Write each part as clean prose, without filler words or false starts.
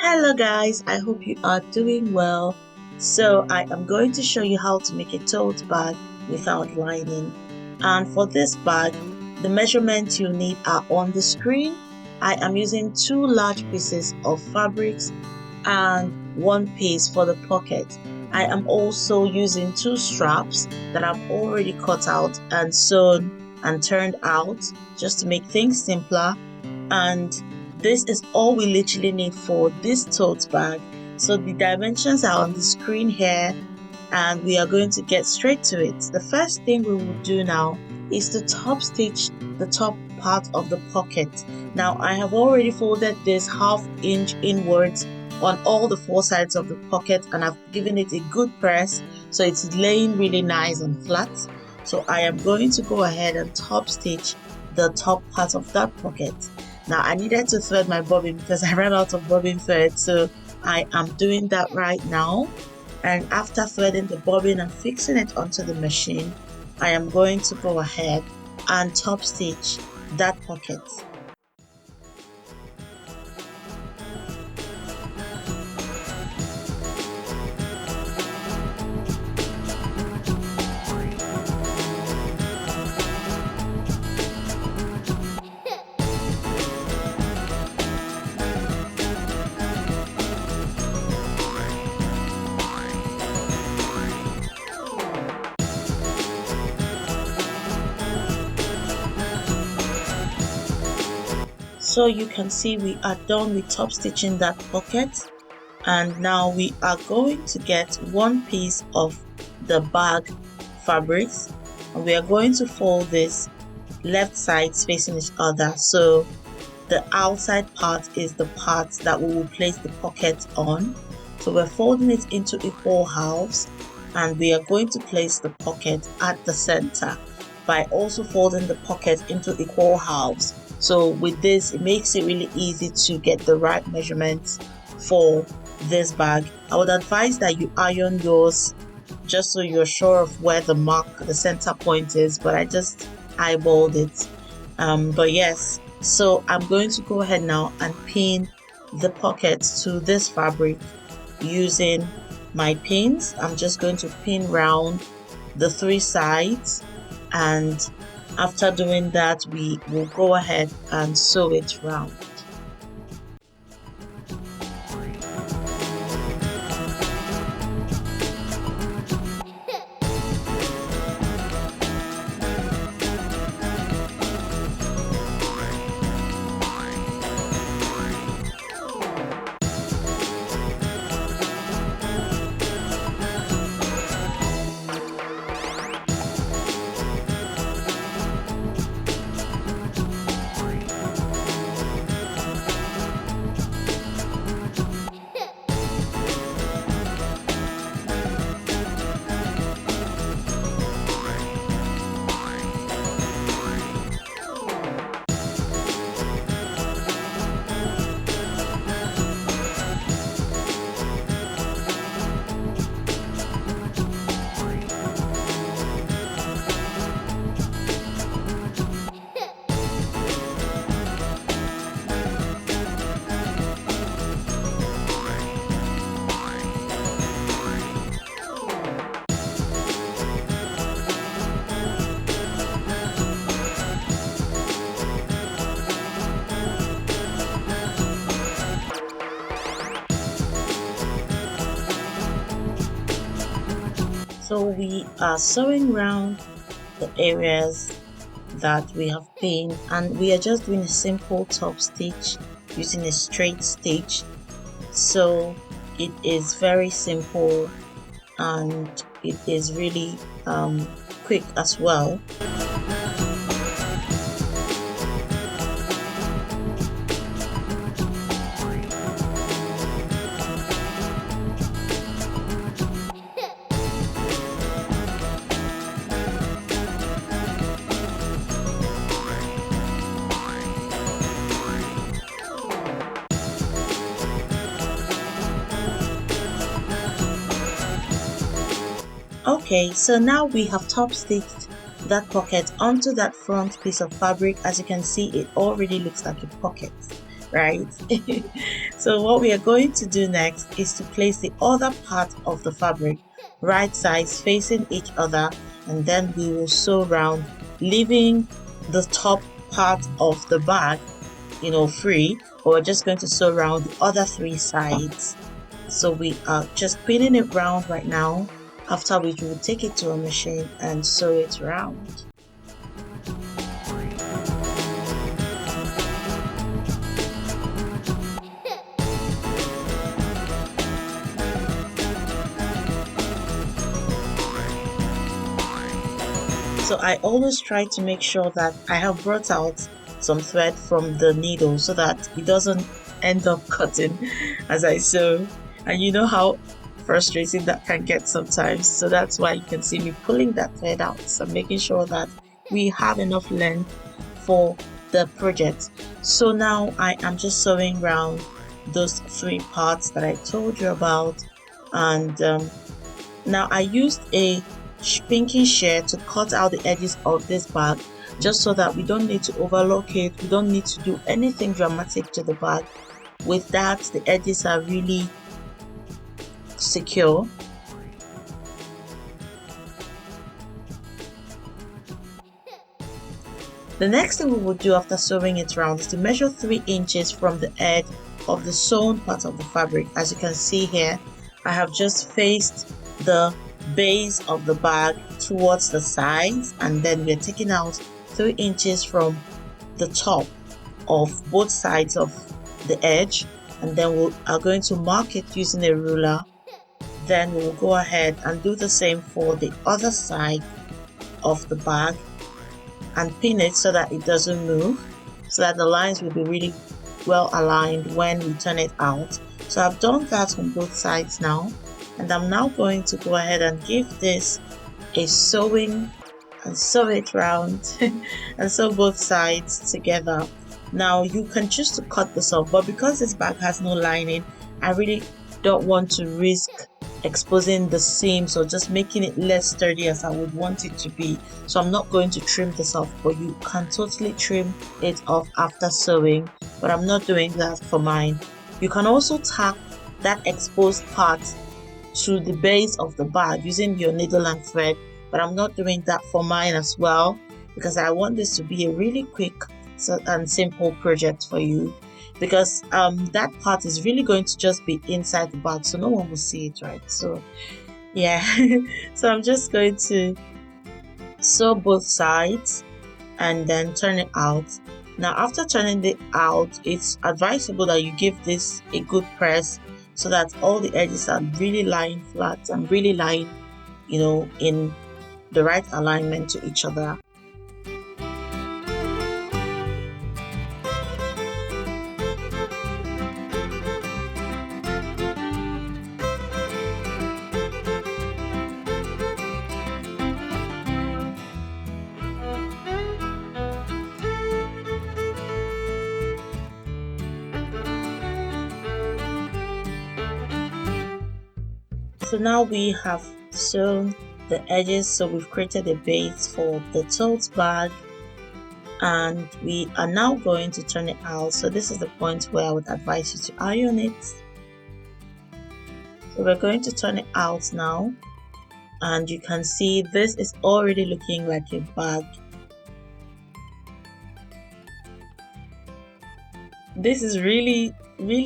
Hello guys, I hope you are doing well. So I am going to show you how to make a tote bag without lining. And for this bag, the measurements you need are on the screen. I am using 2 large pieces of fabrics and 1 piece for the pocket. I am also using 2 straps that I've already cut out and sewn and turned out just to make things simpler. And this is all we literally need for this tote bag. So the dimensions are on the screen here and we are going to get straight to it. The first thing we will do now is to top stitch the top part of the pocket. Now I have already folded this 1/2 inch inwards on all the 4 sides of the pocket and I've given it a good press so it's laying really nice and flat. So I am going to go ahead and top stitch the top part of that pocket. Now I needed to thread my bobbin because I ran out of bobbin thread, so I am doing that right now. And after threading the bobbin and fixing it onto the machine, I am going to go ahead and top stitch that pocket. So you can see we are done with top stitching that pocket, and now we are going to get 1 piece of the bag fabrics and we are going to fold this left sides facing each other. So the outside part is the part that we will place the pocket on. So we're folding it into equal halves and we are going to place the pocket at the center by also folding the pocket into equal halves. So with this, it makes it really easy to get the right measurements for this bag. I would advise that you iron yours just so you're sure of where the center point is, but I just eyeballed it. But yes, so I'm going to go ahead now and pin the pocket to this fabric using my pins. I'm just going to pin round the 3 sides, and after doing that, we will go ahead and sew it round. So we are sewing round the areas that we have pinned, and we are just doing a simple top stitch using a straight stitch. So it is very simple and it is really quick as well. Okay, so now we have top stitched that pocket onto that front piece of fabric. As you can see, it already looks like a pocket. right? So what we are going to do next is to place the other part of the fabric right sides facing each other, and then we will sew round, leaving the top part of the bag, free. But we're just going to sew around the other 3 sides. So we are just pinning it round right now, after which we will take it to a machine and sew it round. So I always try to make sure that I have brought out some thread from the needle so that it doesn't end up cutting as I sew. And you know how frustrating that can get sometimes. So that's why you can see me pulling that thread out. So I'm making sure that we have enough length for the project. So now I am just sewing around those 3 parts that I told you about. And now I used a pinking shear to cut out the edges of this bag, just so that we don't need to overlock it. We don't need to do anything dramatic to the bag. With that, the edges are really secure. The next thing we will do after sewing it round is to measure 3 inches from the edge of the sewn part of the fabric. As you can see here, I have just faced the base of the bag towards the sides, and then we're taking out 3 inches from the top of both sides of the edge, and then we are going to mark it using a ruler. Then we will go ahead and do the same for the other side of the bag and pin it so that it doesn't move, so that the lines will be really well aligned when we turn it out. So I've done that on both sides now, and I'm now going to go ahead and give this a sewing and sew it round and sew both sides together. Now you can choose to cut this off, but because this bag has no lining, I really don't want to risk exposing the seams or just making it less sturdy as I would want it to be. So I'm not going to trim this off, but you can totally trim it off after sewing, but I'm not doing that for mine. You can also tack that exposed part to the base of the bag using your needle and thread, but I'm not doing that for mine as well, because I want this to be a really quick and simple project for you, because that part is really going to just be inside the bag, so no one will see it, right? So yeah. So I'm just going to sew both sides and then turn it out. Now after turning it out, it's advisable that you give this a good press so that all the edges are really lying flat and really lying, in the right alignment to each other. So now we have sewn the edges, so we've created a base for the tote bag, and we are now going to turn it out. So this is the point where I would advise you to iron it. So we're going to turn it out now, and you can see this is already looking like a bag. This is really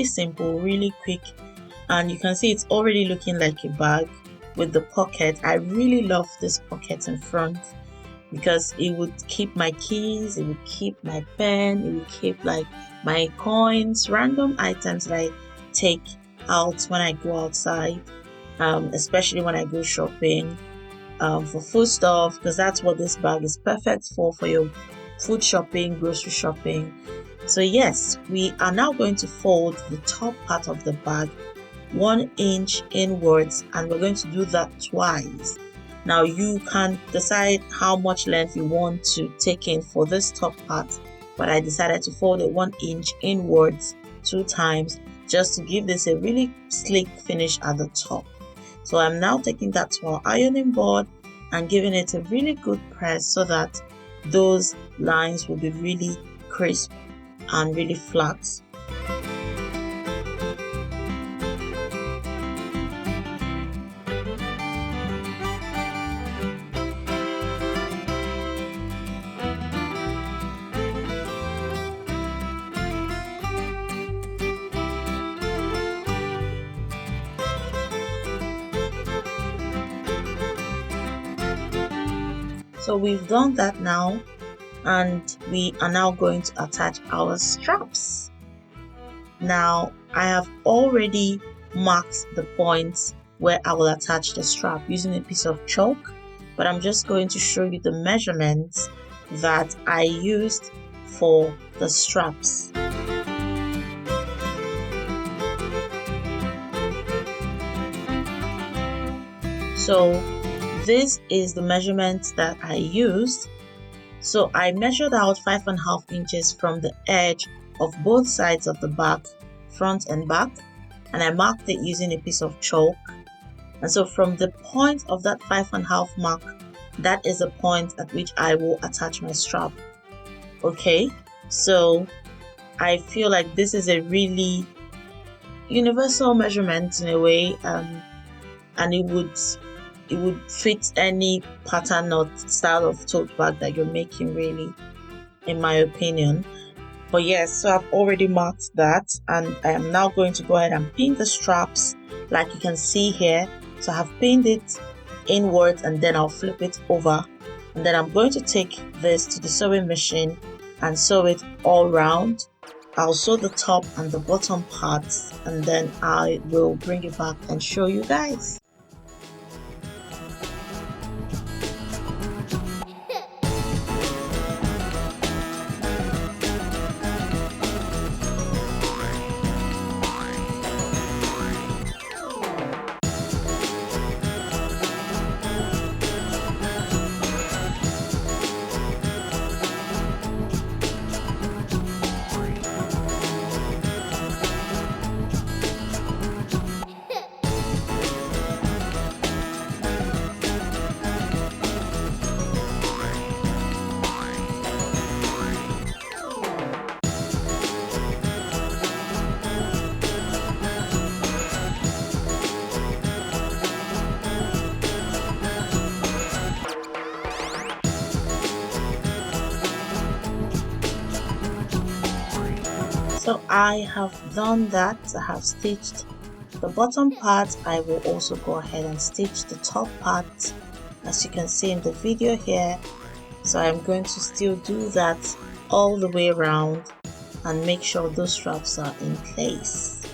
simple, really quick, and you can see it's already looking like a bag with the pocket. I really love this pocket in front because it would keep my keys, it would keep my pen, it would keep like my coins, random items that I take out when I go outside, especially when I go shopping for food stuff, because that's what this bag is perfect for your food shopping, grocery shopping. So yes, we are now going to fold the top part of the bag 1 inch inwards, and we're going to do that twice. Now you can decide how much length you want to take in for this top part, but I decided to fold it 1 inch inwards 2 times just to give this a really sleek finish at the top. So I'm now taking that to our ironing board and giving it a really good press so that those lines will be really crisp and really flat. So we've done that now, and we are now going to attach our straps. Now I have already marked the points where I will attach the strap using a piece of chalk, but I'm just going to show you the measurements that I used for the straps. So this is the measurements that I used. So I measured out 5.5 inches from the edge of both sides of the bag, front and back, and I marked it using a piece of chalk. And so from the point of that 5.5 mark, that is the point at which I will attach my strap. Okay, so I feel like this is a really universal measurement in a way, and it would fit any pattern or style of tote bag that you're making, really, in my opinion. But yes, so I've already marked that, and I am now going to go ahead and pin the straps like you can see here. So I have pinned it inwards, and then I'll flip it over, and then I'm going to take this to the sewing machine and sew it all round. I'll sew the top and the bottom parts, and then I will bring it back and show you guys. So I have done that. I have stitched the bottom part. I will also go ahead and stitch the top part, as you can see in the video here. So I'm going to still do that all the way around and make sure those straps are in place.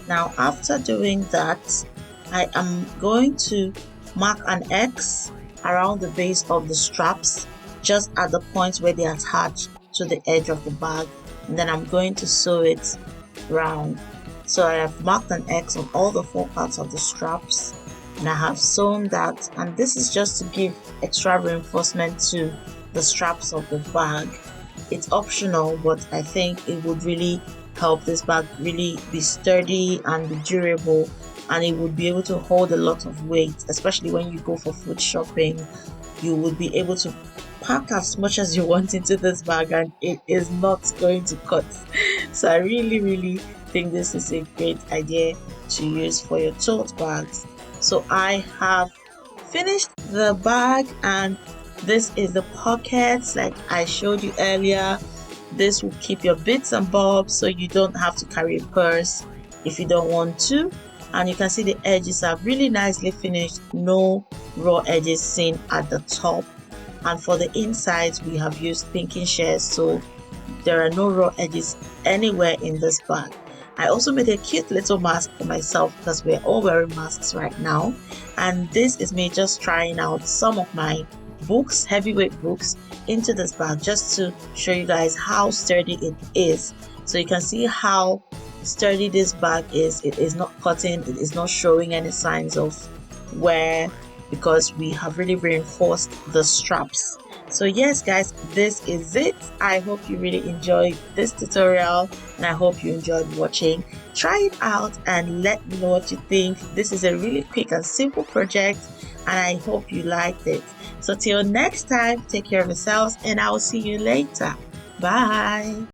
Now after doing that, I am going to mark an X around the base of the straps, just at the point where they attach to the edge of the bag, and then I'm going to sew it round. So I have marked an X on all the 4 parts of the straps, and I have sewn that, and this is just to give extra reinforcement to the straps of the bag. It's optional, but I think it would really help this bag really be sturdy and be durable, and it would be able to hold a lot of weight, especially when you go for food shopping. You would be able to pack as much as you want into this bag, and it is not going to cut. So I really think this is a great idea to use for your tote bags. So I have finished the bag, and this is the pockets like I showed you earlier. This will keep your bits and bobs, so you don't have to carry a purse if you don't want to. And you can see the edges are really nicely finished, no raw edges seen at the top. And for the insides, we have used pinking shears, so there are no raw edges anywhere in this bag. I also made a cute little mask for myself because we're all wearing masks right now. And this is me just trying out some of my books, heavyweight books, into this bag, just to show you guys how sturdy it is. So you can see how sturdy this bag is. It is not cutting, it is not showing any signs of wear, because we have really reinforced the straps. So yes guys, this is it. I hope you really enjoyed this tutorial, and I hope you enjoyed watching. Try it out and let me know what you think. This is a really quick and simple project, and I hope you liked it. So till next time, take care of yourselves, and I will see you later. Bye.